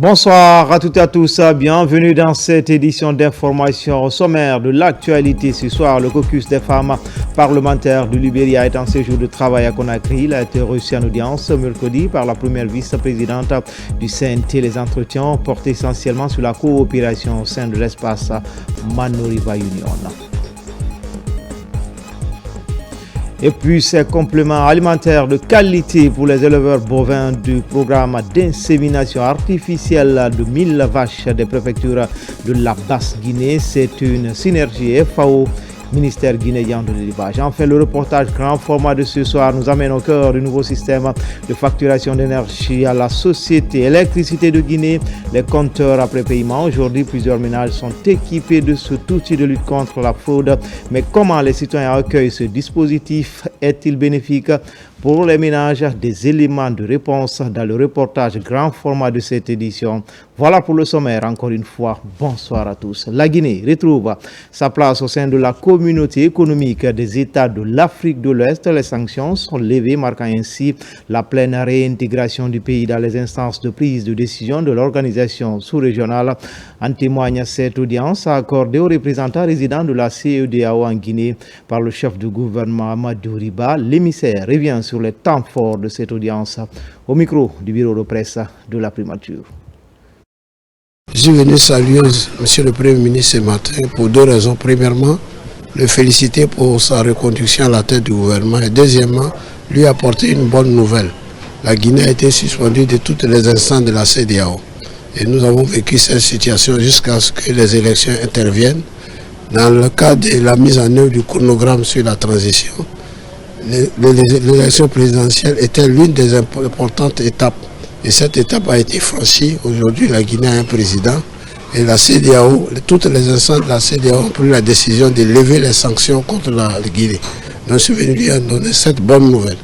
Bonsoir à toutes et à tous, bienvenue dans cette édition d'information au sommaire de l'actualité. Ce soir, le caucus des femmes parlementaires du Libéria est en séjour de travail à Conakry. Il a été reçu en audience mercredi par la première vice-présidente du CNT. Les entretiens portent essentiellement sur la coopération au sein de l'espace Manoriva Union. Et puis ces compléments alimentaires de qualité pour les éleveurs bovins du programme d'insémination artificielle de 1000 vaches des préfectures de la Basse-Guinée. C'est une synergie FAO, ministère guinéen de l'élevage. Enfin, le reportage grand format de ce soir nous amène au cœur du nouveau système de facturation d'énergie à la société électricité de Guinée. Les compteurs après paiement. Aujourd'hui, plusieurs ménages sont équipés de cet outil de lutte contre la fraude. Mais comment les citoyens accueillent ce dispositif? Est-il bénéfique pour les ménages? Des éléments de réponse dans le reportage grand format de cette édition. Voilà pour le sommaire. Encore une fois, bonsoir à tous. La Guinée retrouve sa place au sein de la communauté économique des États de l'Afrique de l'Ouest. Les sanctions sont levées, marquant ainsi la pleine réintégration du pays dans les instances de prise de décision de l'organisation sous-régionale. En témoigne cette audience accordée aux représentants résidents de la CEDEAO en Guinée par le chef du gouvernement Amadou Riba. L'émissaire revient sur les temps forts de cette audience au micro du bureau de presse de la primature. Je suis venu saluer M. le Premier ministre ce matin pour deux raisons. Premièrement, le féliciter pour sa reconduction à la tête du gouvernement et deuxièmement, lui apporter une bonne nouvelle. La Guinée a été suspendue de toutes les instances de la CEDEAO et nous avons vécu cette situation jusqu'à ce que les élections interviennent. Dans le cadre de la mise en œuvre du chronogramme sur la transition, l'élection présidentielle était l'une des importantes étapes. Et cette étape a été franchie. Aujourd'hui, la Guinée a un président et la CEDEAO, toutes les instances de la CEDEAO ont pris la décision de lever les sanctions contre la Guinée. Donc, je suis venu lui donner cette bonne nouvelle.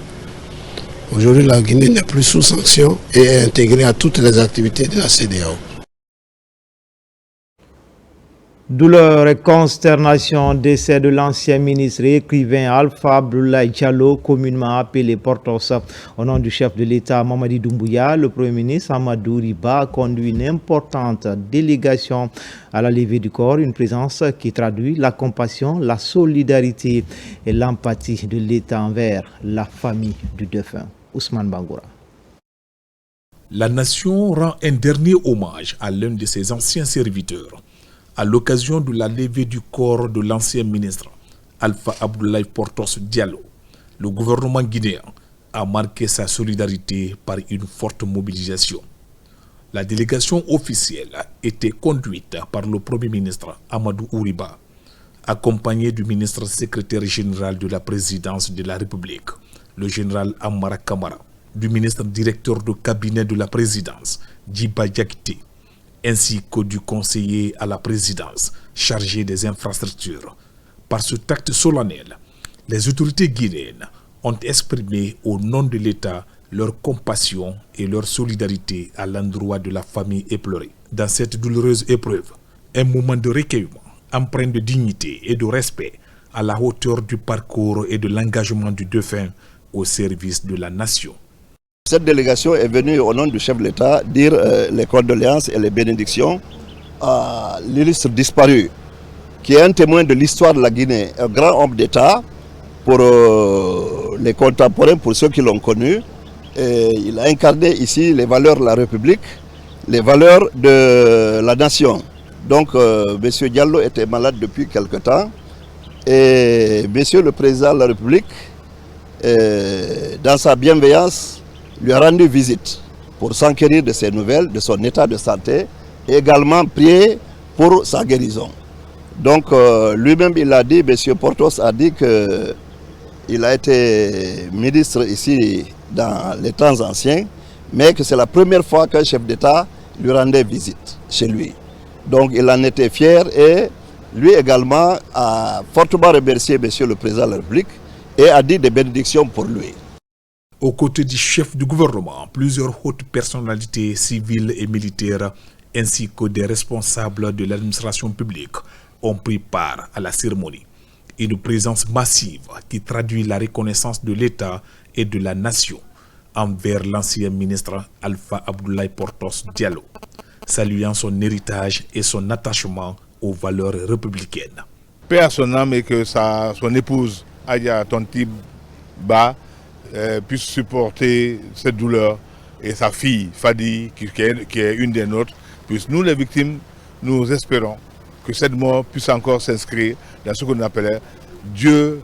Aujourd'hui, la Guinée n'est plus sous sanction et est intégrée à toutes les activités de la CEDEAO. Douleur et consternation, décès de l'ancien ministre et écrivain Alpha Abdoulaye Diallo, communément appelé Portos. Au nom du chef de l'État Mamadi Doumbouya, le Premier ministre Amadou Riba a conduit une importante délégation à la levée du corps, une présence qui traduit la compassion, la solidarité et l'empathie de l'État envers la famille du défunt. Ousmane Bangoura. La nation rend un dernier hommage à l'un de ses anciens serviteurs. À l'occasion de la levée du corps de l'ancien ministre Alpha Abdoulaye Portos Diallo, le gouvernement guinéen a marqué sa solidarité par une forte mobilisation. La délégation officielle était conduite par le Premier ministre Amadou Riba, accompagné du ministre secrétaire général de la présidence de la République, le général Amara Kamara, du ministre directeur de cabinet de la présidence, Djiba Diakité, ainsi que du conseiller à la présidence chargé des infrastructures. Par ce acte solennel, les autorités guinéennes ont exprimé au nom de l'État leur compassion et leur solidarité à l'endroit de la famille éplorée. Dans cette douloureuse épreuve, un moment de recueillement, empreint de dignité et de respect à la hauteur du parcours et de l'engagement du défunt au service de la nation. Cette délégation est venue au nom du chef de l'État dire les condoléances et les bénédictions à l'illustre disparu, qui est un témoin de l'histoire de la Guinée, un grand homme d'État pour les contemporains, pour ceux qui l'ont connu. Et il a incarné ici les valeurs de la République, les valeurs de la nation. Donc M. Diallo était malade depuis quelque temps et M. le Président de la République, dans sa bienveillance, lui a rendu visite pour s'enquérir de ses nouvelles, de son état de santé et également prier pour sa guérison. Donc lui-même il a dit, M. Portos a dit qu'il a été ministre ici dans les temps anciens, mais que c'est la première fois qu'un chef d'État lui rendait visite chez lui. Donc il en était fier et lui également a fortement remercié M. le Président de la République et a dit des bénédictions pour lui. Aux côtés du chef du gouvernement, plusieurs hautes personnalités civiles et militaires ainsi que des responsables de l'administration publique ont pris part à la cérémonie. Une présence massive qui traduit la reconnaissance de l'État et de la nation envers l'ancien ministre Alpha Abdoulaye Portos Diallo. saluant son héritage et son attachement aux valeurs républicaines. Paix à son âme et que son épouse, Aya Tontib Ba, puisse supporter cette douleur, et sa fille, Fadi, qui est une des nôtres, puisse, nous les victimes, nous espérons que cette mort puisse encore s'inscrire dans ce qu'on appelait Dieu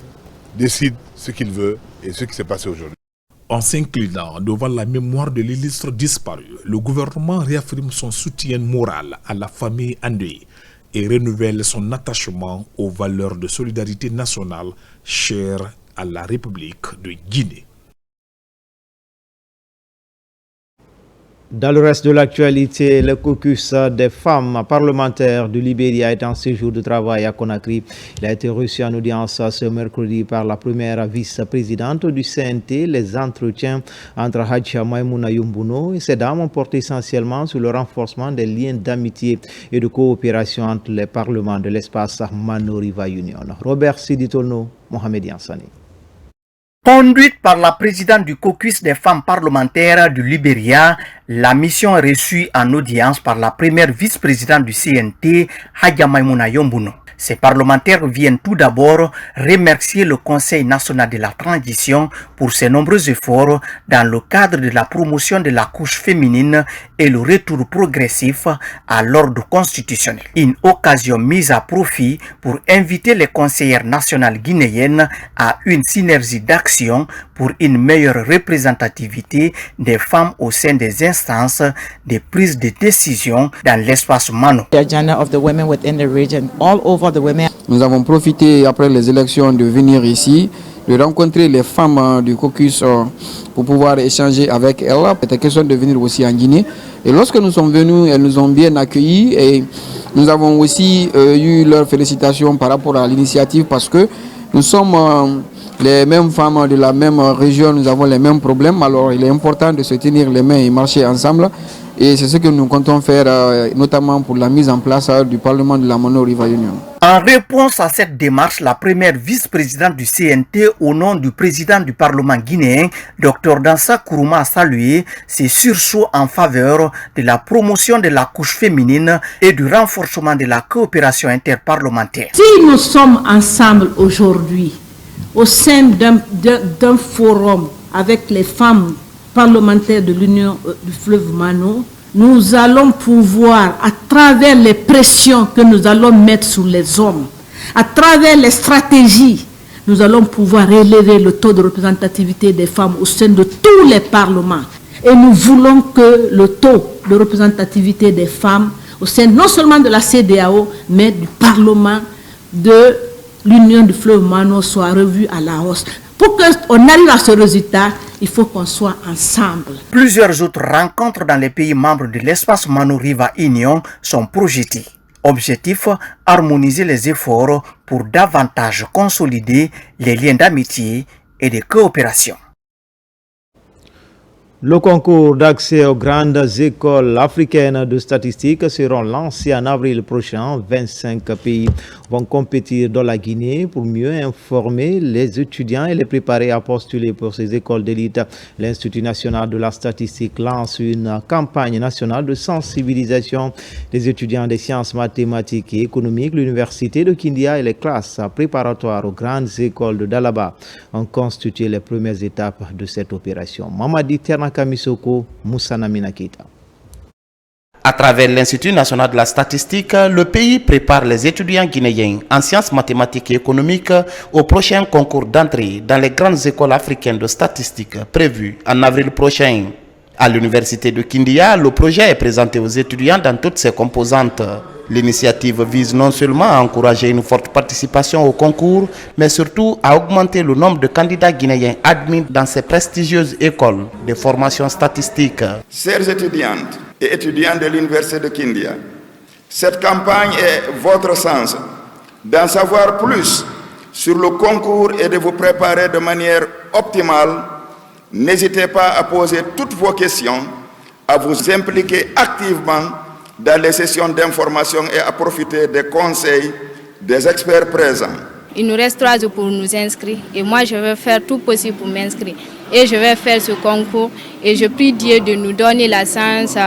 décide ce qu'il veut et ce qui s'est passé aujourd'hui. En s'inclinant devant la mémoire de l'illustre disparu, le gouvernement réaffirme son soutien moral à la famille endeuillée et renouvelle son attachement aux valeurs de solidarité nationale chères à la République de Guinée. Dans le reste de l'actualité, le caucus des femmes parlementaires du Libéria est en séjour de travail à Conakry. Il a été reçu en audience ce mercredi par la première vice-présidente du CNT. Les entretiens entre Hadja Maïmouna Yumbouno et ses dames ont porté essentiellement sur le renforcement des liens d'amitié et de coopération entre les parlements de l'espace Mano-Riva Union. Robert Siditono, Mohamed Yansani. Conduite par la présidente du caucus des femmes parlementaires du Libéria, la mission est reçue en audience par la première vice-présidente du CNT, Hadja Maïmouna Yumbouno. Ces parlementaires viennent tout d'abord remercier le Conseil national de la transition pour ses nombreux efforts dans le cadre de la promotion de la couche féminine et le retour progressif à l'ordre constitutionnel. Une occasion mise à profit pour inviter les conseillères nationales guinéennes à une synergie d'action pour une meilleure représentativité des femmes au sein des instances de prise de décision dans l'espace Mano. The agenda of the women within the region, all over the women. Nous avons profité après les élections de venir ici, de rencontrer les femmes du caucus pour pouvoir échanger avec elles. C'était question de venir aussi en Guinée. Et lorsque nous sommes venus, elles nous ont bien accueillis et nous avons aussi eu leurs félicitations par rapport à l'initiative parce que nous sommes les mêmes femmes de la même région, nous avons les mêmes problèmes. Alors il est important de se tenir les mains et marcher ensemble. Et c'est ce que nous comptons faire, notamment pour la mise en place du Parlement de la Mano-Riva Union. En réponse à cette démarche, la première vice-présidente du CNT, au nom du président du Parlement guinéen, Dr Dansa Kourouma, a salué ses sursauts en faveur de la promotion de la couche féminine et du renforcement de la coopération interparlementaire. Si nous sommes ensemble aujourd'hui, au sein d'un forum avec les femmes parlementaires de l'Union du fleuve Mano, nous allons pouvoir, à travers les pressions que nous allons mettre sur les hommes, à travers les stratégies, nous allons pouvoir élever le taux de représentativité des femmes au sein de tous les parlements. Et nous voulons que le taux de représentativité des femmes au sein non seulement de la CEDEAO, mais du Parlement de l'Union du fleuve Mano soit revu à la hausse. Pour qu'on arrive à ce résultat, il faut qu'on soit ensemble. Plusieurs autres rencontres dans les pays membres de l'espace Mano-Riva Union sont projetées. Objectif, harmoniser les efforts pour davantage consolider les liens d'amitié et de coopération. Le concours d'accès aux grandes écoles africaines de statistiques seront lancés en avril prochain. 25 pays vont compétir dans la Guinée pour mieux informer les étudiants et les préparer à postuler pour ces écoles d'élite. L'Institut national de la statistique lance une campagne nationale de sensibilisation des étudiants des sciences mathématiques et économiques. L'université de Kindia et les classes préparatoires aux grandes écoles de Dalaba ont constitué les premières étapes de cette opération. Mamadi Kamisoko, Moussa Namina Keita. À travers l'Institut national de la statistique, le pays prépare les étudiants guinéens en sciences mathématiques et économiques au prochain concours d'entrée dans les grandes écoles africaines de statistique prévu en avril prochain. À l'université de Kindia, le projet est présenté aux étudiants dans toutes ses composantes. L'initiative vise non seulement à encourager une forte participation au concours, mais surtout à augmenter le nombre de candidats guinéens admis dans ces prestigieuses écoles de formation statistique. Chers étudiantes et étudiants de l'université de Kindia, cette campagne est votre chance d'en savoir plus sur le concours et de vous préparer de manière optimale. N'hésitez pas à poser toutes vos questions, à vous impliquer activement dans les sessions d'information et à profiter des conseils des experts présents. Il nous reste 3 jours pour nous inscrire et moi je vais faire tout possible pour m'inscrire et je vais faire ce concours et je prie Dieu de nous donner la chance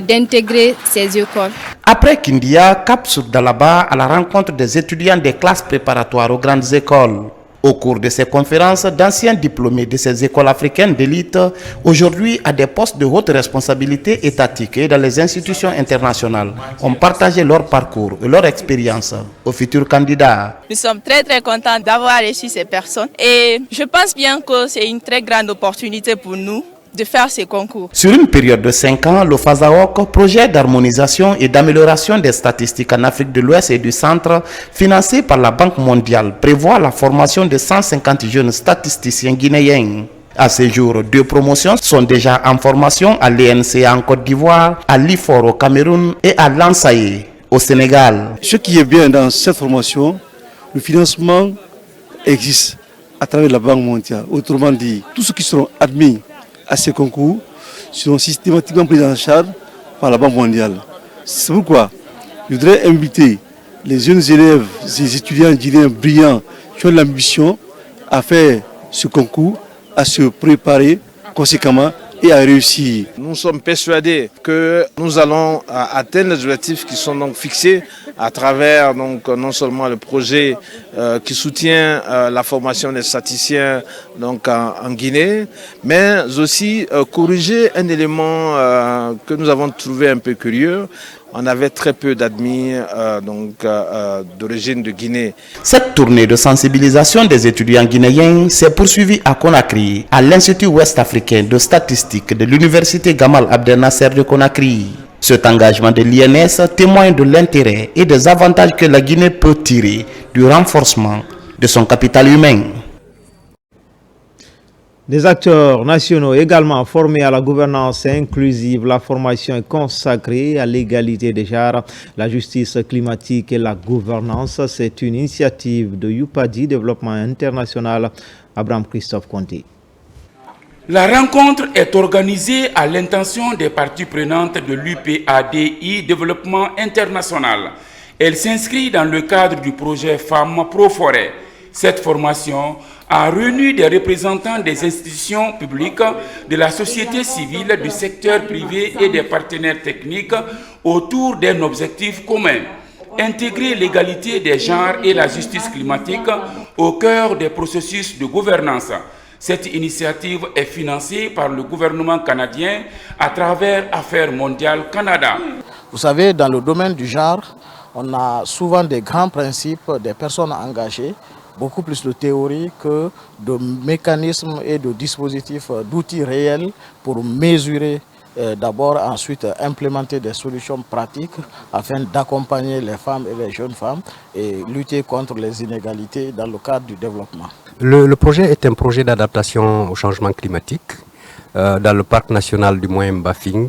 d'intégrer ces écoles. Après Kindia, cap sur Dalaba à la rencontre des étudiants des classes préparatoires aux grandes écoles. Au cours de ces conférences, d'anciens diplômés de ces écoles africaines d'élite, aujourd'hui à des postes de haute responsabilité étatique et dans les institutions internationales, ont partagé leur parcours et leur expérience aux futurs candidats. Nous sommes très contents d'avoir reçu ces personnes et je pense bien que c'est une très grande opportunité pour nous de faire ces concours. Sur une période de 5 ans, le FASAOC, projet d'harmonisation et d'amélioration des statistiques en Afrique de l'Ouest et du Centre, financé par la Banque mondiale, prévoit la formation de 150 jeunes statisticiens guinéens. À ce jour, 2 promotions sont déjà en formation à l'ENCA en Côte d'Ivoire, à l'IFOR au Cameroun et à l'ANSAE au Sénégal. Ce qui est bien dans cette formation, le financement existe à travers la Banque mondiale. Autrement dit, tous ceux qui seront admis à ces concours seront systématiquement pris en charge par la Banque mondiale. C'est pourquoi je voudrais inviter les jeunes élèves, les étudiants guinéens brillants qui ont l'ambition à faire ce concours, à se préparer conséquemment et à réussir. Nous sommes persuadés que nous allons atteindre les objectifs qui sont donc fixés à travers donc non seulement le projet qui soutient la formation des statisticiens donc en Guinée, mais aussi corriger un élément que nous avons trouvé un peu curieux. On avait très peu d'admis d'origine de Guinée. Cette tournée de sensibilisation des étudiants guinéens s'est poursuivie à Conakry, à l'Institut ouest-africain de statistique de l'Université Gamal Abdel Nasser de Conakry. Cet engagement de l'INS témoigne de l'intérêt et des avantages que la Guinée peut tirer du renforcement de son capital humain. Des acteurs nationaux également formés à la gouvernance inclusive, la formation est consacrée à l'égalité des genres, la justice climatique et la gouvernance. C'est une initiative de UPADI, Développement International, Abraham Christophe Conté. La rencontre est organisée à l'intention des parties prenantes de l'UPADI, Développement International. Elle s'inscrit dans le cadre du projet Femmes Pro-Forêt. Cette formation a réuni des représentants des institutions publiques, de la société civile, du secteur privé et des partenaires techniques autour d'un objectif commun: intégrer l'égalité des genres et la justice climatique au cœur des processus de gouvernance. Cette initiative est financée par le gouvernement canadien à travers Affaires mondiales Canada. Vous savez, dans le domaine du genre, on a souvent des grands principes, des personnes engagées, beaucoup plus de théorie que de mécanismes et de dispositifs, d'outils réels pour mesurer, d'abord, ensuite implémenter des solutions pratiques afin d'accompagner les femmes et les jeunes femmes et lutter contre les inégalités dans le cadre du développement. Le projet est un projet d'adaptation au changement climatique dans le parc national du Moyen-Bafing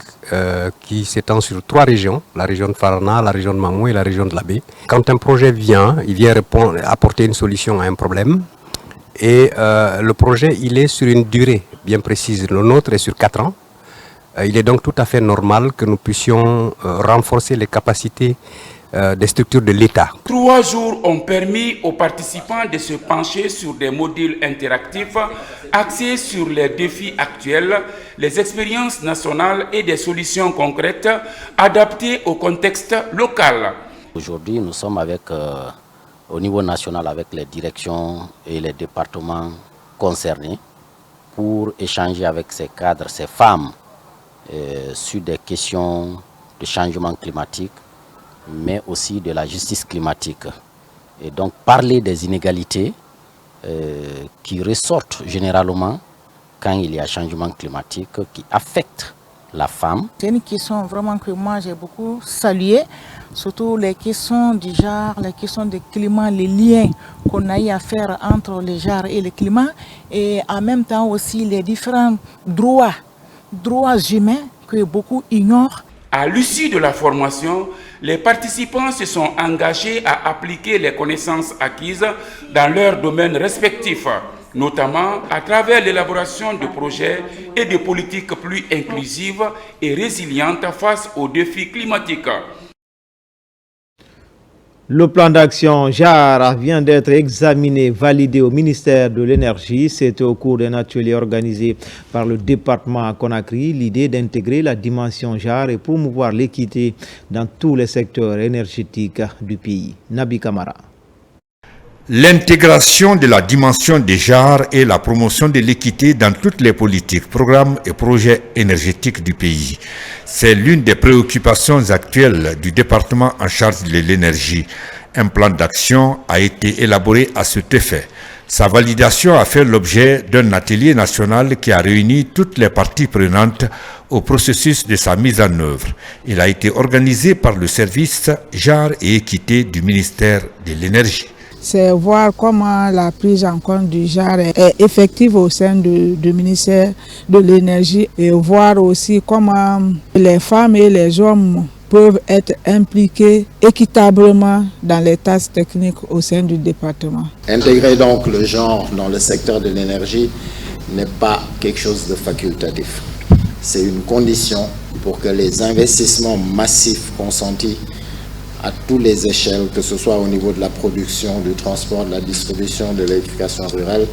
qui s'étend sur 3 régions, la région de Farana, la région de Mamou et la région de Labé. Quand un projet vient, il vient apporter une solution à un problème et le projet il est sur une durée bien précise. Le nôtre est sur 4 ans. Il est donc tout à fait normal que nous puissions renforcer les capacités des structures de l'État. 3 jours ont permis aux participants de se pencher sur des modules interactifs axés sur les défis actuels, les expériences nationales et des solutions concrètes adaptées au contexte local. Aujourd'hui, nous sommes au niveau national avec les directions et les départements concernés pour échanger avec ces cadres, ces femmes, sur des questions de changement climatique, mais aussi de la justice climatique. Et donc parler des inégalités qui ressortent généralement quand il y a changement climatique qui affecte la femme. C'est une question vraiment que moi j'ai beaucoup salué, surtout les questions du genre, les questions du climat, les liens qu'on a eu à faire entre le genre et le climat, et en même temps aussi les différents droits humains que beaucoup ignorent. À l'issue de la formation, les participants se sont engagés à appliquer les connaissances acquises dans leurs domaines respectifs, notamment à travers l'élaboration de projets et de politiques plus inclusives et résilientes face aux défis climatiques. Le plan d'action JAR vient d'être examiné, validé au ministère de l'Énergie. C'était au cours d'un atelier organisé par le département Conakry. L'idée d'intégrer la dimension JAR et promouvoir l'équité dans tous les secteurs énergétiques du pays. Nabi Kamara. L'intégration de la dimension des genres et la promotion de l'équité dans toutes les politiques, programmes et projets énergétiques du pays. C'est l'une des préoccupations actuelles du département en charge de l'énergie. Un plan d'action a été élaboré à cet effet. Sa validation a fait l'objet d'un atelier national qui a réuni toutes les parties prenantes au processus de sa mise en œuvre. Il a été organisé par le service Genre et Équité du ministère de l'Énergie. C'est voir comment la prise en compte du genre est effective au sein du ministère de l'Énergie et voir aussi comment les femmes et les hommes peuvent être impliqués équitablement dans les tâches techniques au sein du département. Intégrer donc le genre dans le secteur de l'énergie n'est pas quelque chose de facultatif. C'est une condition pour que les investissements massifs consentis à toutes les échelles, que ce soit au niveau de la production, du transport, de la distribution, de l'éducation rurale,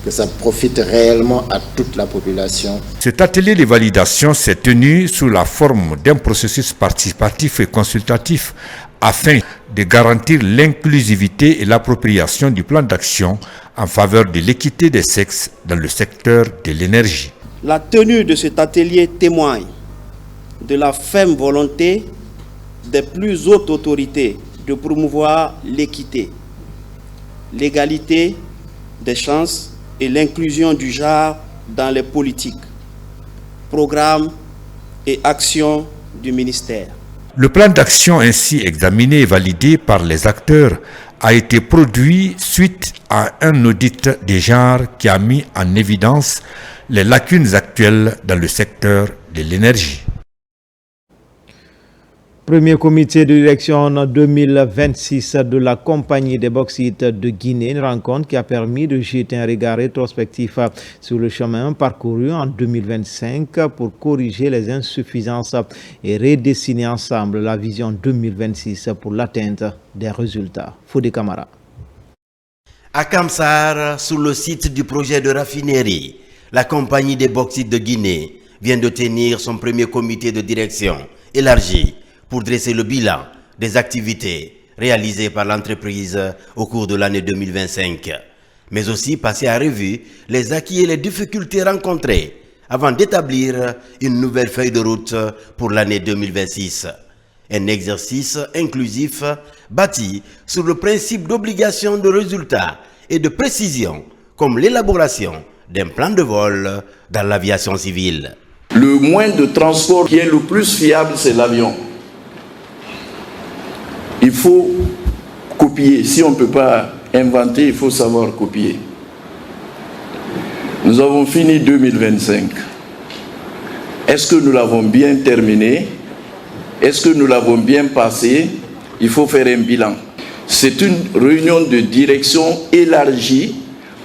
que ça profite réellement à toute la population. Cet atelier de validation s'est tenu sous la forme d'un processus participatif et consultatif afin de garantir l'inclusivité et l'appropriation du plan d'action en faveur de l'équité des sexes dans le secteur de l'énergie. La tenue de cet atelier témoigne de la ferme volonté des plus hautes autorités de promouvoir l'équité, l'égalité des chances et l'inclusion du genre dans les politiques, programmes et actions du ministère. Le plan d'action ainsi examiné et validé par les acteurs a été produit suite à un audit des genres qui a mis en évidence les lacunes actuelles dans le secteur de l'énergie. Premier comité de direction 2026 de la compagnie des bauxites de Guinée, une rencontre qui a permis de jeter un regard rétrospectif sur le chemin parcouru en 2025 pour corriger les insuffisances et redessiner ensemble la vision 2026 pour l'atteinte des résultats. Fodé Camara. À Kamsar, sur le site du projet de raffinerie, la compagnie des bauxites de Guinée vient de tenir son premier comité de direction élargi pour dresser le bilan des activités réalisées par l'entreprise au cours de l'année 2025, mais aussi passer à revue les acquis et les difficultés rencontrées avant d'établir une nouvelle feuille de route pour l'année 2026. Un exercice inclusif bâti sur le principe d'obligation de résultats et de précision, comme l'élaboration d'un plan de vol dans l'aviation civile. Le moyen de transport qui est le plus fiable, c'est l'avion. Il faut copier. Si on ne peut pas inventer, il faut savoir copier. Nous avons fini 2025. Est-ce que nous l'avons bien terminé? Est-ce que nous l'avons bien passé? Il faut faire un bilan. C'est une réunion de direction élargie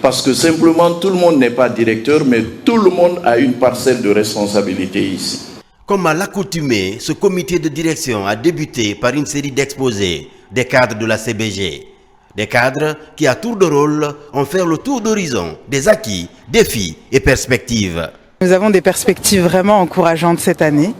parce que simplement tout le monde n'est pas directeur, mais tout le monde a une parcelle de responsabilité ici. Comme à l'accoutumée, ce comité de direction a débuté par une série d'exposés des cadres de la CBG. Des cadres qui, à tour de rôle, ont fait le tour d'horizon des acquis, défis et perspectives. Nous avons des perspectives vraiment encourageantes cette année.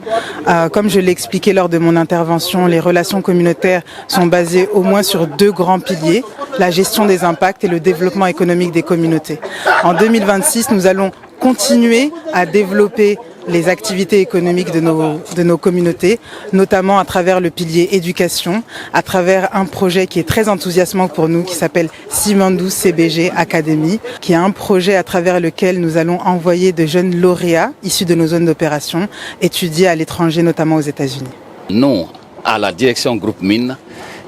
Comme je l'ai expliqué lors de mon intervention, les relations communautaires sont basées au moins sur deux grands piliers, la gestion des impacts et le développement économique des communautés. En 2026, nous allons continuer à développer les activités économiques de nos communautés, notamment à travers le pilier éducation, à travers un projet qui est très enthousiasmant pour nous, qui s'appelle Simandou CBG Academy, qui est un projet à travers lequel nous allons envoyer de jeunes lauréats issus de nos zones d'opération étudier à l'étranger, notamment aux États-Unis. Nous, à la direction Groupe Mines,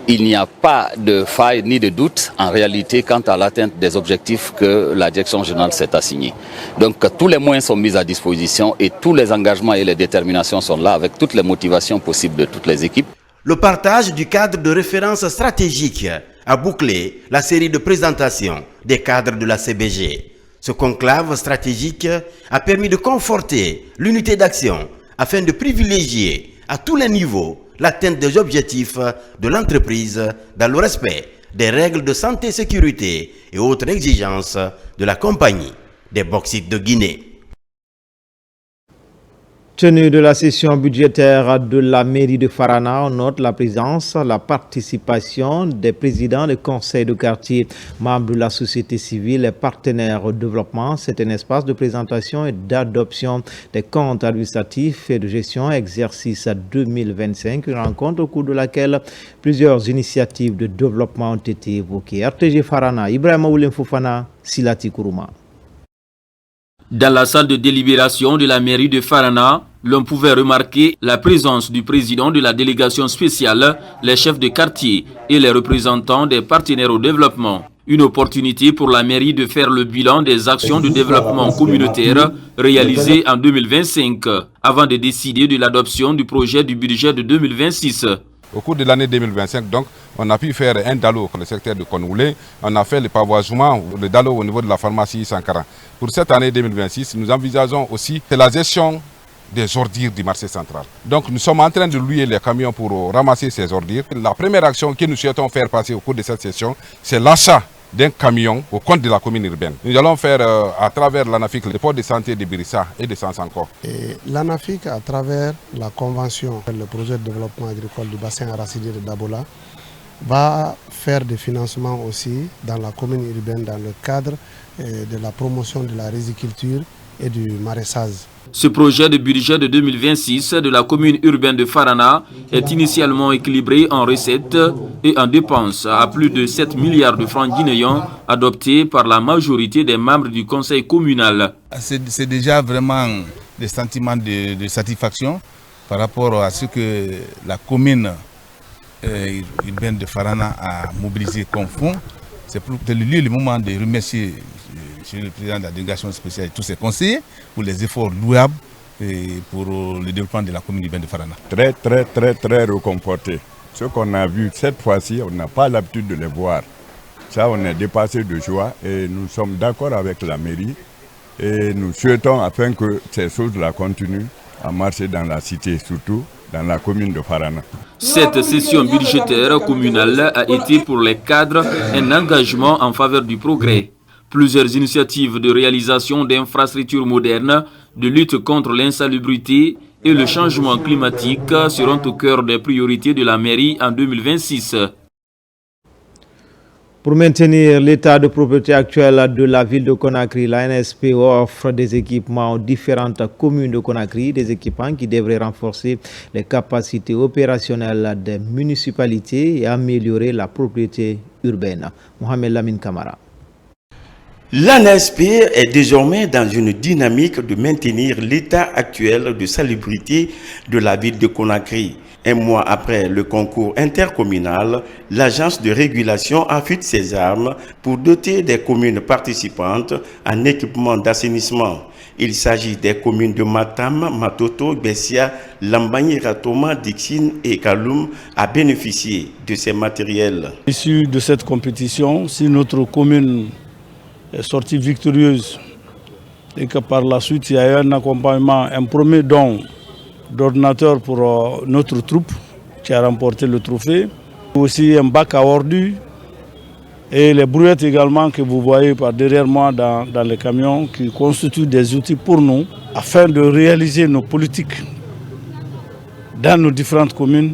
il n'y a pas de faille ni de doute en réalité quant à l'atteinte des objectifs que la direction générale s'est assignée. Donc tous les moyens sont mis à disposition et tous les engagements et les déterminations sont là avec toutes les motivations possibles de toutes les équipes. Le partage du cadre de référence stratégique a bouclé la série de présentations des cadres de la CBG. Ce conclave stratégique a permis de conforter l'unité d'action afin de privilégier à tous les niveaux l'atteinte des objectifs de l'entreprise dans le respect des règles de santé et sécurité et autres exigences de la compagnie des bauxites de Guinée. Tenue de la session budgétaire de la mairie de Farana, on note la présence, la participation des présidents des conseils de quartier, membres de la société civile et partenaires au développement. C'est un espace de présentation et d'adoption des comptes administratifs et de gestion exercice 2025, une rencontre au cours de laquelle plusieurs initiatives de développement ont été évoquées. RTG Farana, Ibrahima Oulem Fofana, Silati Kourouma. Dans la salle de délibération de la mairie de Farana, l'on pouvait remarquer la présence du président de la délégation spéciale, les chefs de quartier et les représentants des partenaires au développement. Une opportunité pour la mairie de faire le bilan des actions de développement communautaire réalisées en 2025, avant de décider de l'adoption du projet du budget de 2026. Au cours de l'année 2025, donc, on a pu faire un DALO pour le secteur de Konoulé. On a fait le pavoisement, le DALO au niveau de la pharmacie Sankara. Pour cette année 2026, nous envisageons aussi la gestion des ordures du marché central. Donc nous sommes en train de louer les camions pour ramasser ces ordures. La première action que nous souhaitons faire passer au cours de cette session, c'est l'achat d'un camion au compte de la commune urbaine. Nous allons faire à travers l'ANAFIC, le pôle de santé de Birissa et de Sansanko. L'ANAFIC, à travers la convention, le projet de développement agricole du bassin arachidier de Dabola, va faire des financements aussi dans la commune urbaine dans le cadre de la promotion de la riziculture et du maraîchage. Ce projet de budget de 2026 de la commune urbaine de Farana est initialement équilibré en recettes et en dépenses à plus de 7 milliards de francs guinéens adoptés par la majorité des membres du conseil communal. C'est déjà vraiment des sentiments de satisfaction par rapport à ce que la commune urbaine de Farana a mobilisé comme fonds. C'est pour le moment de remercier le président de la délégation spéciale et tous ses conseillers pour les efforts louables pour le développement de la commune urbaine de Farana. Très réconforté. Ce qu'on a vu cette fois-ci, on n'a pas l'habitude de les voir. Ça, on est dépassé de joie et nous sommes d'accord avec la mairie et nous souhaitons afin que ces choses-là continuent à marcher dans la cité, surtout dans la commune de Farana. Cette session budgétaire communale a été pour les cadres un engagement en faveur du progrès. Plusieurs initiatives de réalisation d'infrastructures modernes, de lutte contre l'insalubrité et le changement climatique seront au cœur des priorités de la mairie en 2026. Pour maintenir l'état de propriété actuel de la ville de Conakry, la NSP offre des équipements aux différentes communes de Conakry, des équipements qui devraient renforcer les capacités opérationnelles des municipalités et améliorer la propriété urbaine. Mohamed Lamine Kamara. L'ANSP est désormais dans une dynamique de maintenir l'état actuel de salubrité de la ville de Conakry. Un mois après le concours intercommunal, l'agence de régulation affûte ses armes pour doter des communes participantes en équipement d'assainissement. Il s'agit des communes de Matam, Matoto, Bessia, Lambagne, Ratoma, Dixine et Kaloum à bénéficier de ces matériels. Issu de cette compétition, si notre commune est sortie victorieuse et que par la suite il y a eu un accompagnement, un premier don d'ordinateur pour notre troupe qui a remporté le trophée, aussi un bac à ordures et les brouettes également que vous voyez par derrière moi dans les camions qui constituent des outils pour nous afin de réaliser nos politiques dans nos différentes communes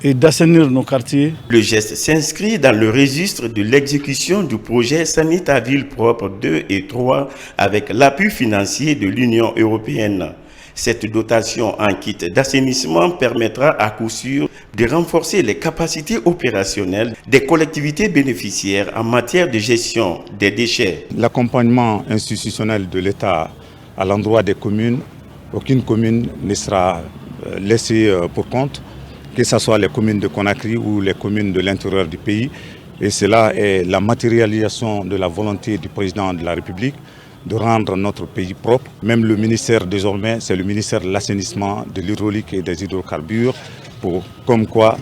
et d'assainir nos quartiers. Le geste s'inscrit dans le registre de l'exécution du projet Sanita Ville Propre 2 et 3 avec l'appui financier de l'Union européenne. Cette dotation en kit d'assainissement permettra à coup sûr de renforcer les capacités opérationnelles des collectivités bénéficiaires en matière de gestion des déchets. L'accompagnement institutionnel de l'État à l'endroit des communes, aucune commune ne sera laissée pour compte, que ce soit les communes de Conakry ou les communes de l'intérieur du pays. Et cela est la matérialisation de la volonté du président de la République de rendre notre pays propre. Même le ministère désormais, c'est le ministère de l'assainissement, de l'hydraulique et des hydrocarbures, comme quoi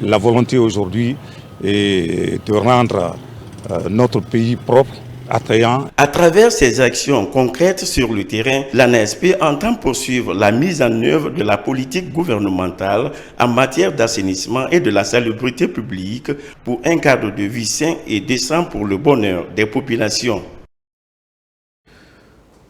la volonté aujourd'hui est de rendre notre pays propre attrayant. À travers ces actions concrètes sur le terrain, l'ANESP entend poursuivre la mise en œuvre de la politique gouvernementale en matière d'assainissement et de la salubrité publique pour un cadre de vie sain et décent pour le bonheur des populations.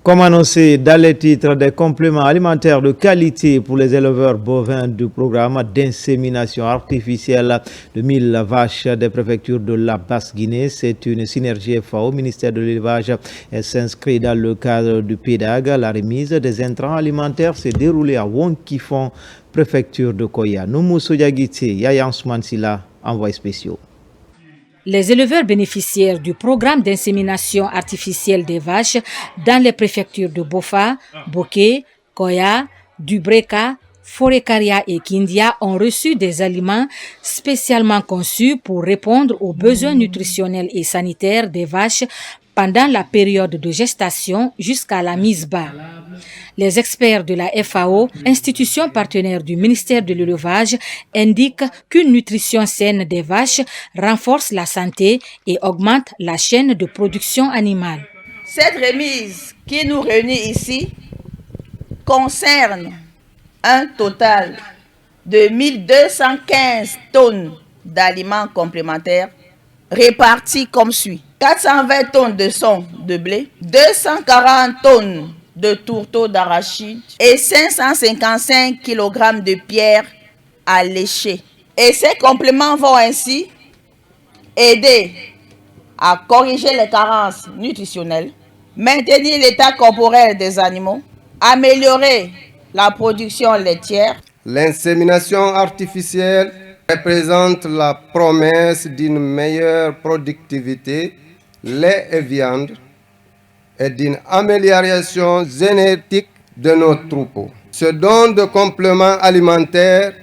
Comme annoncé dans les titres, des compléments alimentaires de qualité pour les éleveurs bovins du programme d'insémination artificielle de 1000 vaches des préfectures de la Basse-Guinée. C'est une synergie FAO au ministère de l'élevage. Elle s'inscrit dans le cadre du PEDAG. La remise des intrants alimentaires s'est déroulée à Wonkifon, préfecture de Koya. Noumou Soyagiti, Yaya Ousmane Silla, envoyé spéciaux. Les éleveurs bénéficiaires du programme d'insémination artificielle des vaches dans les préfectures de Bofa, Boké, Koya, Dubreka, Forekaria et Kindia ont reçu des aliments spécialement conçus pour répondre aux besoins nutritionnels et sanitaires des vaches pendant la période de gestation jusqu'à la mise bas. Les experts de la FAO, institution partenaire du ministère de l'élevage, indiquent qu'une nutrition saine des vaches renforce la santé et augmente la chaîne de production animale. Cette remise qui nous réunit ici concerne un total de 1215 tonnes d'aliments complémentaires répartis comme suit. 420 tonnes de son de blé, 240 tonnes de tourteaux d'arachide et 555 kg de pierres à lécher. Et ces compléments vont ainsi aider à corriger les carences nutritionnelles, maintenir l'état corporel des animaux, améliorer la production laitière. L'insémination artificielle représente la promesse d'une meilleure productivité, lait et viande, et d'une amélioration génétique de nos troupeaux. Ce don de compléments alimentaires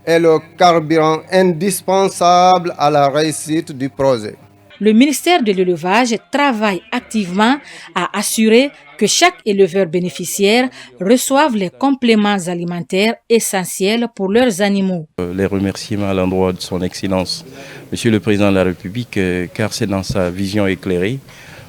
est le carburant indispensable à la réussite du projet. Le ministère de l'élevage travaille activement à assurer que chaque éleveur bénéficiaire reçoive les compléments alimentaires essentiels pour leurs animaux. Les remerciements à l'endroit de son Excellence, Monsieur le Président de la République, car c'est dans sa vision éclairée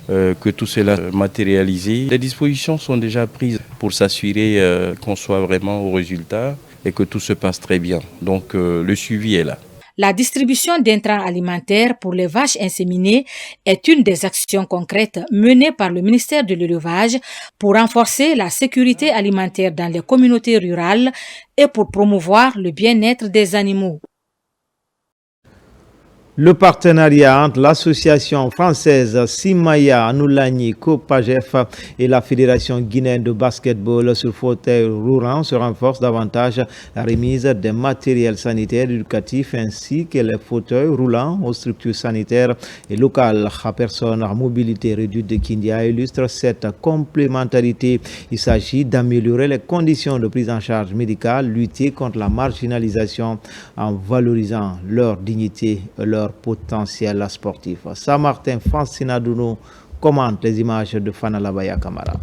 que tout cela est matérialisé. Les dispositions sont déjà prises pour s'assurer qu'on soit vraiment au résultat et que tout se passe très bien. Donc le suivi est là. La distribution d'intrants alimentaires pour les vaches inséminées est une des actions concrètes menées par le ministère de l'élevage pour renforcer la sécurité alimentaire dans les communautés rurales et pour promouvoir le bien-être des animaux. Le partenariat entre l'association française Simaya Anoulani Copagef et la Fédération guinéenne de basketball sur fauteuil roulant se renforce davantage. La remise des matériels sanitaires éducatifs ainsi que les fauteuils roulants aux structures sanitaires et locales à personnes à mobilité réduite de Kindia illustre cette complémentarité. Il s'agit d'améliorer les conditions de prise en charge médicale, lutter contre la marginalisation en valorisant leur dignité et leur potentiel sportif. Saint-Martin Francina-Dounou commente les images de Fanalabaya Kamara.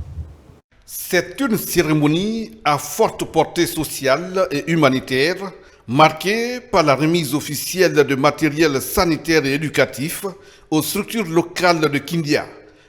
C'est une cérémonie à forte portée sociale et humanitaire, marquée par la remise officielle de matériel sanitaire et éducatif aux structures locales de Kindia.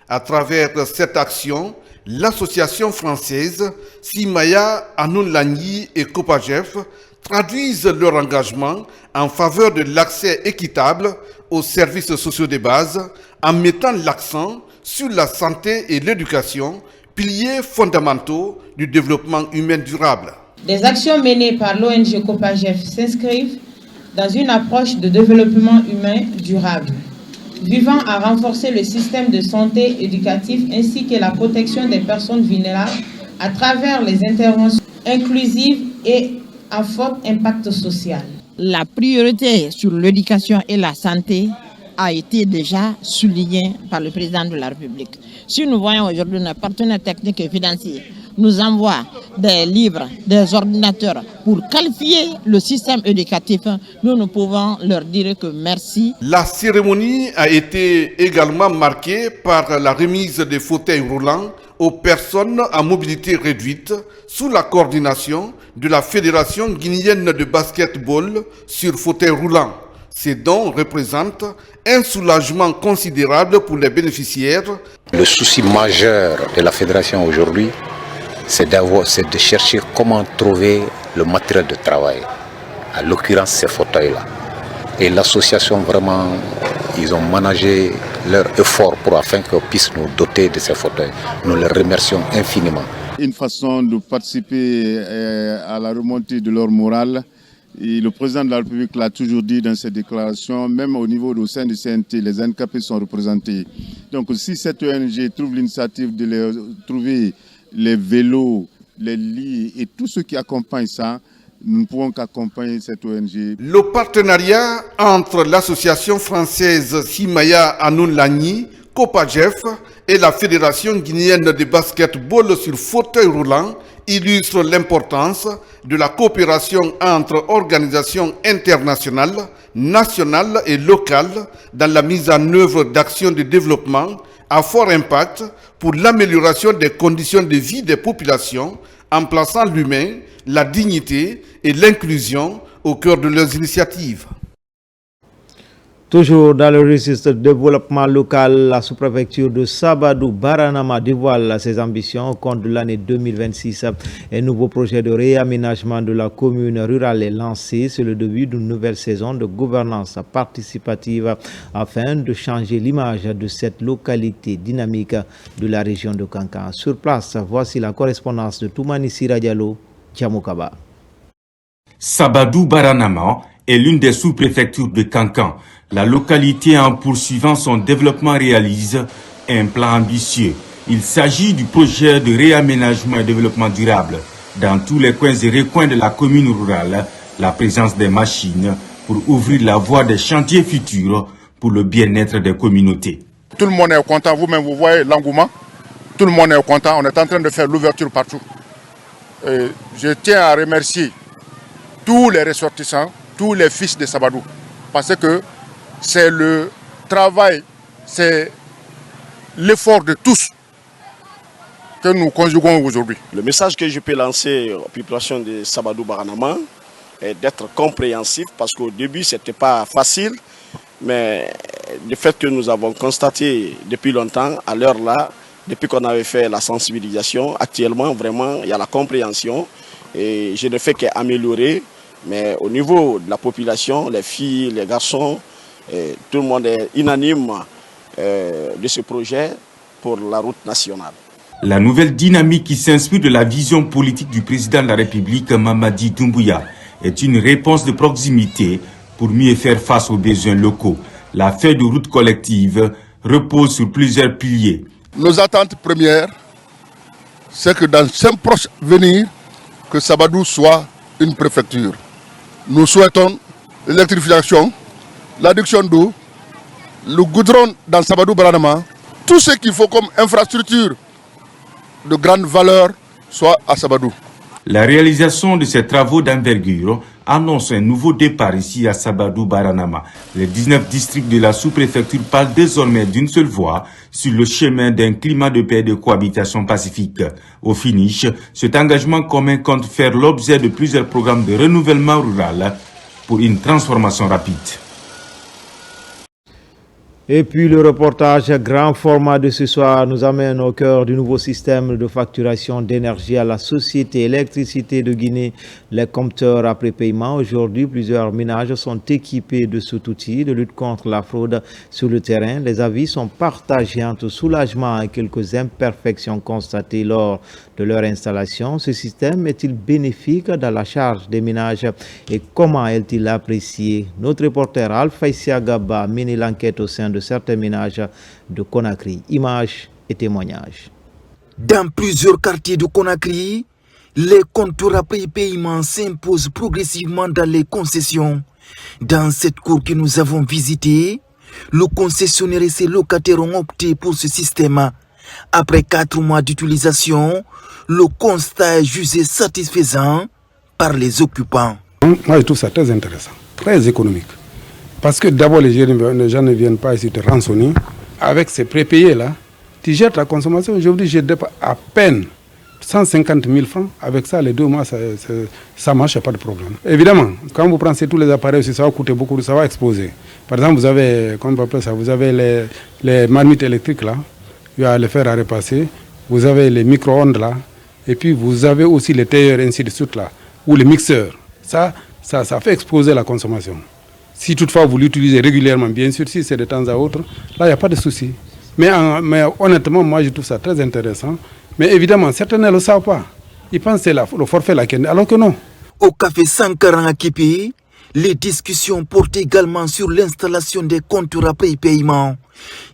À travers cette action, l'association française Simaya Anoulani et Copagef traduisent leur engagement en faveur de l'accès équitable aux services sociaux de base en mettant l'accent sur la santé et l'éducation, piliers fondamentaux du développement humain durable. Des actions menées par l'ONG Copagef s'inscrivent dans une approche de développement humain durable, visant à renforcer le système de santé éducatif ainsi que la protection des personnes vulnérables à travers les interventions inclusives et à fort impact social. La priorité sur l'éducation et la santé a été déjà soulignée par le président de la République. Si nous voyons aujourd'hui nos partenaires techniques et financiers nous envoient des livres, des ordinateurs pour qualifier le système éducatif, nous pouvons leur dire que merci. La cérémonie a été également marquée par la remise des fauteuils roulants aux personnes à mobilité réduite sous la coordination de la Fédération guinéenne de basketball sur fauteuil roulant. Ces dons représentent un soulagement considérable pour les bénéficiaires Le souci majeur de la fédération aujourd'hui, c'est de chercher comment trouver le matériel de travail, à l'occurrence ces fauteuils-là. Et l'association, vraiment, ils ont managé leur effort afin qu'on puisse nous doter de ces fauteuils. Nous les remercions infiniment. Une façon de participer à la remontée de leur morale. Et le président de la République l'a toujours dit dans ses déclarations, même au niveau au sein du CNT, les handicapés sont représentés. Donc si cette ONG trouve l'initiative de trouver les vélos, les lits et tout ce qui accompagne ça, nous ne pouvons qu'accompagner cette ONG. Le partenariat entre l'association française Simaya Anoun-Lagni, COPAGEF et la Fédération guinéenne de basketball sur fauteuil roulant illustre l'importance de la coopération entre organisations internationales, nationales et locales dans la mise en œuvre d'actions de développement à fort impact pour l'amélioration des conditions de vie des populations en plaçant l'humain, la dignité et l'inclusion au cœur de leurs initiatives. Toujours dans le registre de développement local, la sous-préfecture de Sabadou Baranama dévoile ses ambitions au compte de l'année 2026. Un nouveau projet de réaménagement de la commune rurale est lancé. C'est le début d'une nouvelle saison de gouvernance participative afin de changer l'image de cette localité dynamique de la région de Kankan. Sur place, voici la correspondance de Toumani Siradialo, Djamoukaba. Sabadou Baranama est l'une des sous-préfectures de Kankan. La localité, en poursuivant son développement, réalise un plan ambitieux. Il s'agit du projet de réaménagement et développement durable. Dans tous les coins et recoins de la commune rurale, la présence des machines pour ouvrir la voie des chantiers futurs pour le bien-être des communautés. Tout le monde est content, vous-même vous voyez l'engouement. Tout le monde est content, on est en train de faire l'ouverture partout. Et je tiens à remercier tous les ressortissants, tous les fils de Sabadou, parce que c'est le travail, c'est l'effort de tous que nous conjuguons aujourd'hui. Le message que je peux lancer aux populations de Sabadou Baranama est d'être compréhensif parce qu'au début ce n'était pas facile, mais le fait que nous avons constaté depuis longtemps, à l'heure là, depuis qu'on avait fait la sensibilisation, actuellement vraiment il y a la compréhension et je ne fais qu'améliorer, mais au niveau de la population, les filles, les garçons, tout le monde est unanime de ce projet pour la route nationale. La nouvelle dynamique qui s'inspire de la vision politique du président de la République, Mamadi Doumbouya, est une réponse de proximité pour mieux faire face aux besoins locaux. La feuille de route collective repose sur plusieurs piliers. Nos attentes premières, c'est que dans un proche venir, que Sabadou soit une préfecture. Nous souhaitons l'électrification, l'adduction d'eau, le goudron dans Sabadou Baranama, tout ce qu'il faut comme infrastructure de grande valeur soit à Sabadou. La réalisation de ces travaux d'envergure annonce un nouveau départ ici à Sabadou Baranama. Les 19 districts de la sous-préfecture parlent désormais d'une seule voix sur le chemin d'un climat de paix et de cohabitation pacifique. Au finish, cet engagement commun compte faire l'objet de plusieurs programmes de renouvellement rural pour une transformation rapide. Et puis le reportage grand format de ce soir nous amène au cœur du nouveau système de facturation d'énergie à la Société Électricité de Guinée. Les compteurs après paiement, aujourd'hui, plusieurs ménages sont équipés de cet outil de lutte contre la fraude sur le terrain. Les avis sont partagés entre soulagement et quelques imperfections constatées lors de leur installation. Ce système est-il bénéfique dans la charge des ménages et comment est-il apprécié? Notre reporter Alpha Isiagaba mène l'enquête au sein de certains ménages de Conakry. Images et témoignages. Dans plusieurs quartiers de Conakry, les compteurs après paiement s'imposent progressivement dans les concessions. Dans cette cour que nous avons visitée, le concessionnaire et ses locataires ont opté pour ce système. Après 4 mois d'utilisation, le constat est jugé satisfaisant par les occupants. Moi, je trouve ça très intéressant, très économique. Parce que d'abord, les gens ne viennent pas ici te rançonner. Avec ces prépayés-là, tu gères ta consommation. Aujourd'hui, je dépasse à peine 150 000 francs. Avec ça, les 2 mois, ça marche, il n'y a pas de problème. Évidemment, quand vous prenez tous les appareils, ça va coûter beaucoup, ça va exploser. Par exemple, vous avez, comment on appelle ça, vous avez les marmites électriques là. il y a le fer à repasser, vous avez les micro-ondes là, et puis vous avez aussi les tailleurs, ainsi de suite là, ou les mixeurs. Ça fait exploser la consommation. Si toutefois vous l'utilisez régulièrement, bien sûr, si c'est de temps à autre, là il n'y a pas de souci. Mais honnêtement, moi je trouve ça très intéressant. Mais évidemment, certains ne le savent pas. Ils pensent que c'est le forfait la Kende, alors que non. Au café Sankaran à Képé, les discussions portent également sur l'installation des compteurs après paiement.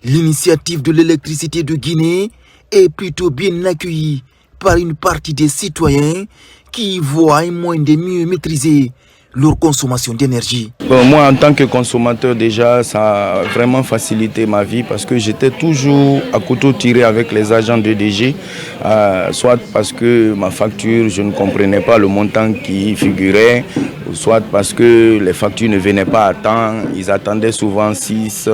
L'initiative de l'électricité de Guinée est plutôt bien accueillie par une partie des citoyens qui y voient un moyen de mieux maîtriser leur consommation d'énergie. Moi, en tant que consommateur, déjà, ça a vraiment facilité ma vie parce que j'étais toujours à couteau tiré avec les agents de DG, soit parce que ma facture, je ne comprenais pas le montant qui figurait, soit parce que les factures ne venaient pas à temps. Ils attendaient souvent 6,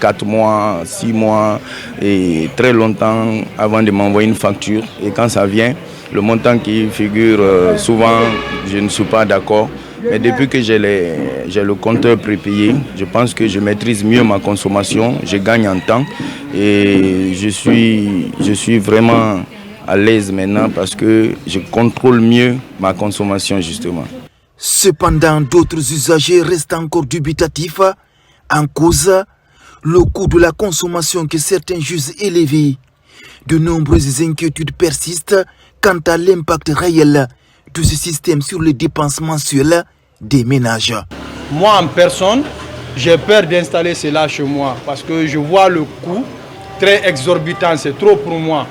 4 mois, 6 mois et très longtemps avant de m'envoyer une facture. Et quand ça vient, le montant qui figure, souvent, je ne suis pas d'accord. Mais depuis que j'ai le compteur prépayé, je pense que je maîtrise mieux ma consommation, je gagne en temps et je suis vraiment à l'aise maintenant parce que je contrôle mieux ma consommation justement. Cependant, d'autres usagers restent encore dubitatifs en cause le coût de la consommation que certains jugent élevé. De nombreuses inquiétudes persistent quant à l'impact réel de ce système sur les dépenses mensuelles des ménages. Moi en personne, j'ai peur d'installer cela chez moi parce que je vois le coût très exorbitant, c'est trop pour moi.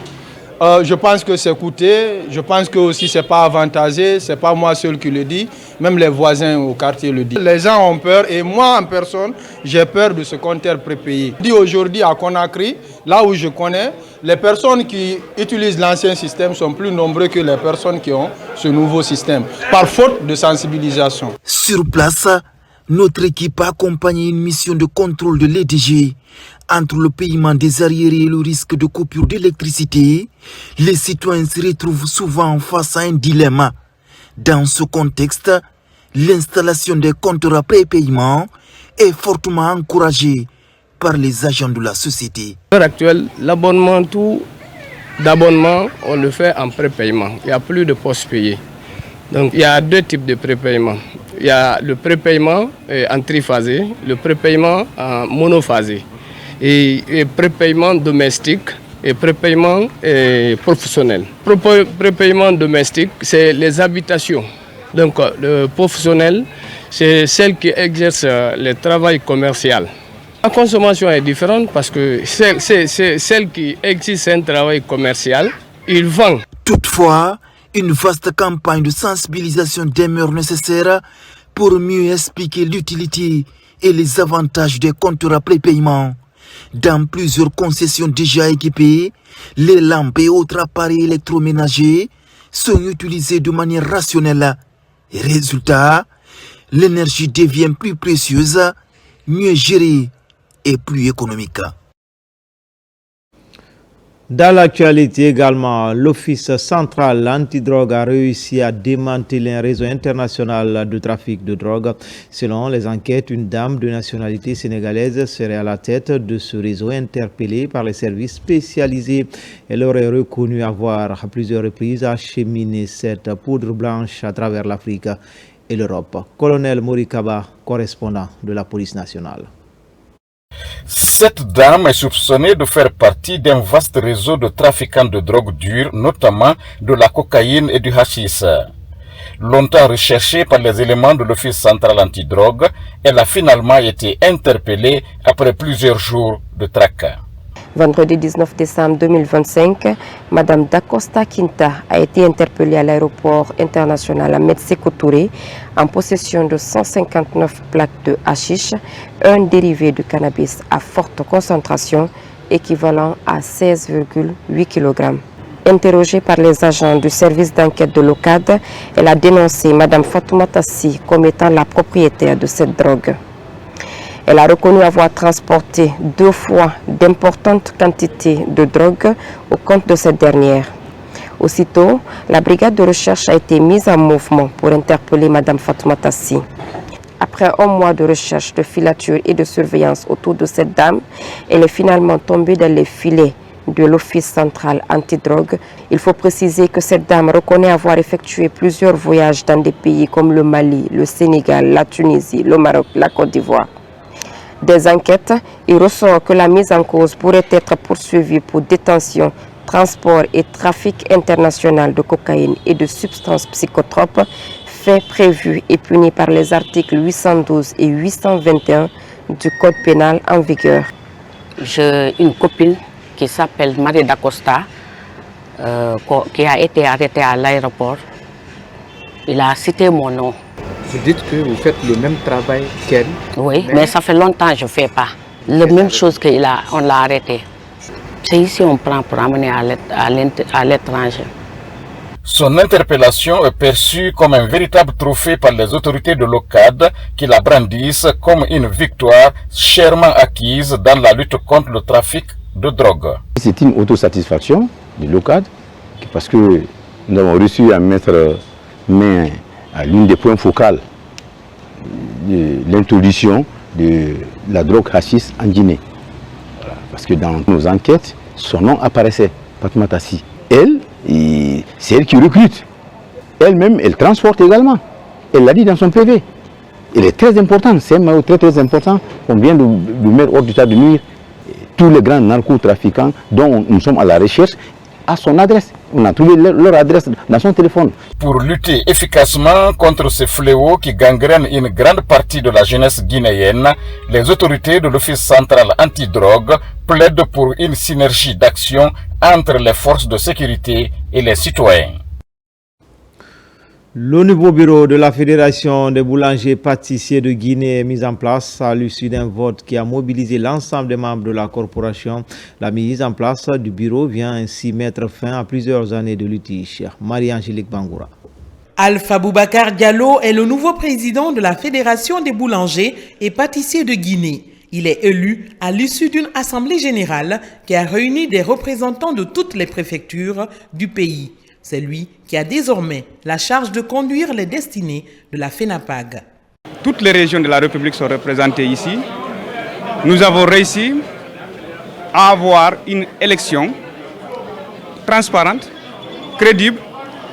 Je pense que c'est coûteux, je pense que aussi c'est pas avantageux, c'est pas moi seul qui le dis, même les voisins au quartier le disent. Les gens ont peur et moi en personne, j'ai peur de ce compteur prépayé. Aujourd'hui à Conakry, là où je connais, les personnes qui utilisent l'ancien système sont plus nombreuses que les personnes qui ont ce nouveau système, par faute de sensibilisation. Sur place, notre équipe a accompagné une mission de contrôle de l'EDG. Entre le paiement des arriérés et le risque de coupure d'électricité, les citoyens se retrouvent souvent face à un dilemme. Dans ce contexte, l'installation des compteurs à prépaiement est fortement encouragée par les agents de la société. À l'heure actuelle, l'abonnement, tout d'abonnement, on le fait en prépaiement. Il n'y a plus de poste payé. Donc il y a deux types de prépaiement. Il y a le prépaiement en triphasé, le prépaiement en monophasé. Et prépaiement domestique et prépaiement professionnel. Prépaiement domestique, c'est les habitations. Donc le professionnel, c'est celle qui exerce le travail commercial. La consommation est différente parce que c'est celle qui exerce un travail commercial, il vend. Toutefois, une vaste campagne de sensibilisation demeure nécessaire pour mieux expliquer l'utilité et les avantages des compteurs à prépaiement. Dans plusieurs concessions déjà équipées, les lampes et autres appareils électroménagers sont utilisés de manière rationnelle. Et résultat, l'énergie devient plus précieuse, mieux gérée et plus économique. Dans l'actualité également, l'Office central antidrogue a réussi à démanteler un réseau international de trafic de drogue. Selon les enquêtes, une dame de nationalité sénégalaise serait à la tête de ce réseau interpellé par les services spécialisés. Elle aurait reconnu avoir à plusieurs reprises acheminé cette poudre blanche à travers l'Afrique et l'Europe. Colonel Morikaba, correspondant de la police nationale. Cette dame est soupçonnée de faire partie d'un vaste réseau de trafiquants de drogue dure, notamment de la cocaïne et du hashish. Longtemps recherchée par les éléments de l'Office central antidrogue, elle a finalement été interpellée après plusieurs jours de traque. Vendredi 19 décembre 2025, Madame Dacosta Quinta a été interpellée à l'aéroport international Ahmed Sékou Touré en possession de 159 plaques de hashish, un dérivé de cannabis à forte concentration équivalent à 16,8 kg. Interrogée par les agents du service d'enquête de l'OCAD, elle a dénoncé Madame Fatoumata Sy comme étant la propriétaire de cette drogue. Elle a reconnu avoir transporté 2 fois d'importantes quantités de drogue au compte de cette dernière. Aussitôt, la brigade de recherche a été mise en mouvement pour interpeller Mme Fatoumata Sy. Après un mois de recherche, de filature et de surveillance autour de cette dame, elle est finalement tombée dans les filets de l'Office central antidrogue. Il faut préciser que cette dame reconnaît avoir effectué plusieurs voyages dans des pays comme le Mali, le Sénégal, la Tunisie, le Maroc, la Côte d'Ivoire. Des enquêtes, il ressort que la mise en cause pourrait être poursuivie pour détention, transport et trafic international de cocaïne et de substances psychotropes, fait prévu et puni par les articles 812 et 821 du Code pénal en vigueur. J'ai une copine qui s'appelle Marie D'Acosta, qui a été arrêtée à l'aéroport. Il a cité mon nom. Vous dites que vous faites le même travail qu'elle? Oui, mais ça fait longtemps que je ne fais pas. La même chose qu'on l'a arrêté. C'est ici qu'on prend pour amener à l'étranger. Son interpellation est perçue comme un véritable trophée par les autorités de l'OCAD qui la brandissent comme une victoire chèrement acquise dans la lutte contre le trafic de drogue. C'est une autosatisfaction de l'OCAD parce que nous avons réussi à mettre main à l'une des points focaux de l'introduction de la drogue hashish en Guinée. Voilà. Parce que dans nos enquêtes, son nom apparaissait, Fatoumata Sy. Elle, c'est elle qui recrute. Elle-même, elle transporte également. Elle l'a dit dans son PV. Elle est très importante, c'est un maillot très important. On vient de mettre hors d'état de nuire tous les grands narcotrafiquants dont nous sommes à la recherche à son adresse. On a trouvé leur adresse dans son téléphone. Pour lutter efficacement contre ce fléau qui gangrène une grande partie de la jeunesse guinéenne, les autorités de l'Office central antidrogue plaident pour une synergie d'action entre les forces de sécurité et les citoyens. Le nouveau bureau de la Fédération des boulangers pâtissiers de Guinée est mis en place à l'issue d'un vote qui a mobilisé l'ensemble des membres de la corporation. La mise en place du bureau vient ainsi mettre fin à plusieurs années de litige. Marie-Angélique Bangoura. Alpha Boubacar Diallo est le nouveau président de la Fédération des boulangers et pâtissiers de Guinée. Il est élu à l'issue d'une assemblée générale qui a réuni des représentants de toutes les préfectures du pays. C'est lui qui a désormais la charge de conduire les destinées de la FENAPAG. Toutes les régions de la République sont représentées ici. Nous avons réussi à avoir une élection transparente, crédible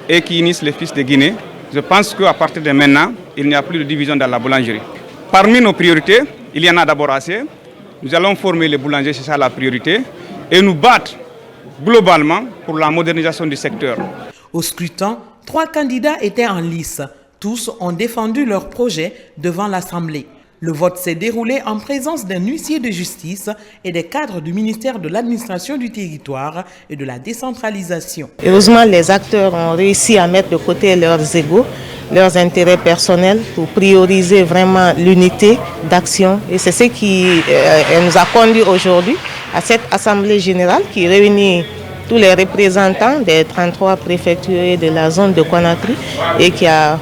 et qui unisse les fils de Guinée. Je pense qu'à partir de maintenant, il n'y a plus de division dans la boulangerie. Parmi nos priorités, il y en a d'abord assez. Nous allons former les boulangers, c'est ça la priorité, et nous battre globalement pour la modernisation du secteur. Au scrutin, 3 candidats étaient en lice. Tous ont défendu leur projet devant l'Assemblée. Le vote s'est déroulé en présence d'un huissier de justice et des cadres du ministère de l'administration du territoire et de la décentralisation. Heureusement, les acteurs ont réussi à mettre de côté leurs égos, leurs intérêts personnels pour prioriser vraiment l'unité d'action. Et c'est ce qui nous a conduit aujourd'hui à cette Assemblée générale qui réunit tous les représentants des 33 préfectures et de la zone de Conakry et qui a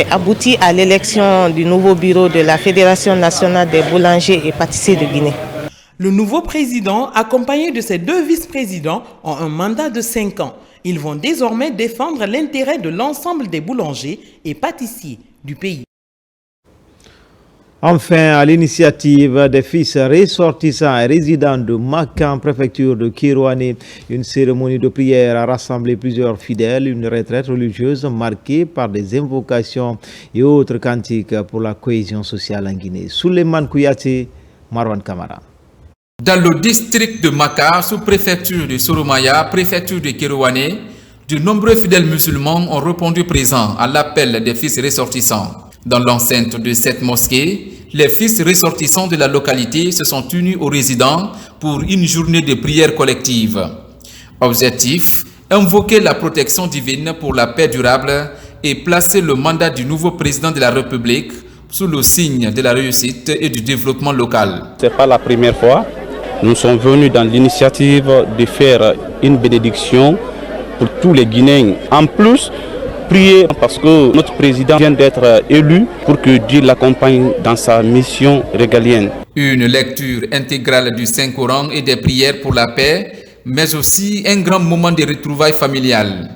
abouti à l'élection du nouveau bureau de la Fédération nationale des boulangers et pâtissiers de Guinée. Le nouveau président, accompagné de ses 2 vice-présidents, ont un mandat de 5 ans. Ils vont désormais défendre l'intérêt de l'ensemble des boulangers et pâtissiers du pays. Enfin, à l'initiative des fils ressortissants et résidents de Makan, préfecture de Kirouané, une cérémonie de prière a rassemblé plusieurs fidèles, une retraite religieuse marquée par des invocations et autres cantiques pour la cohésion sociale en Guinée. Souleymane Kouyaté, Marwan Kamara. Dans le district de Maka, sous-préfecture de Soromaya, préfecture de Kirouané, de nombreux fidèles musulmans ont répondu présents à l'appel des fils ressortissants. Dans l'enceinte de cette mosquée, les fils ressortissants de la localité se sont unis aux résidents pour une journée de prière collective. Objectif, invoquer la protection divine pour la paix durable et placer le mandat du nouveau président de la République sous le signe de la réussite et du développement local. Ce n'est pas la première fois. Nous sommes venus dans l'initiative de faire une bénédiction pour tous les Guinéens. En plus, prier parce que notre président vient d'être élu pour que Dieu l'accompagne dans sa mission régalienne. Une lecture intégrale du Saint-Coran et des prières pour la paix, mais aussi un grand moment de retrouvailles familiales.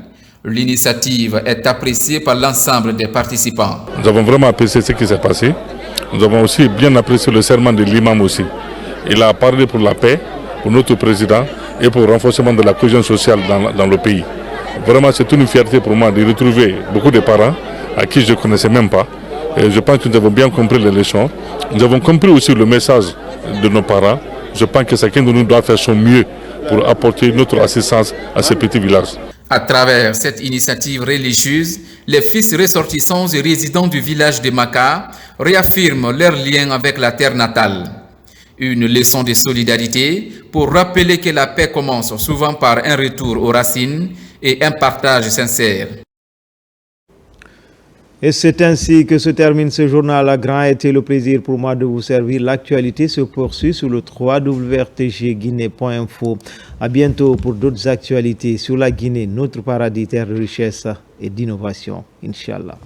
L'initiative est appréciée par l'ensemble des participants. Nous avons vraiment apprécié ce qui s'est passé. Nous avons aussi bien apprécié le serment de l'imam aussi. Il a parlé pour la paix, pour notre président, et pour le renforcement de la cohésion sociale dans le pays. Vraiment, c'est une fierté pour moi de retrouver beaucoup de parents à qui je ne connaissais même pas. Et je pense que nous avons bien compris les leçons. Nous avons compris aussi le message de nos parents. Je pense que chacun de nous doit faire son mieux pour apporter notre assistance à ces petits villages. À travers cette initiative religieuse, les fils ressortissants et résidents du village de Maka réaffirment leur lien avec la terre natale. Une leçon de solidarité pour rappeler que la paix commence souvent par un retour aux racines et un partage sincère. Et c'est ainsi que se termine ce journal. A grand été le plaisir pour moi de vous servir. L'actualité se poursuit sur le www.rtgguinée.info. À bientôt pour d'autres actualités sur la Guinée, notre paradis, terre de richesse et d'innovation. Inch'Allah.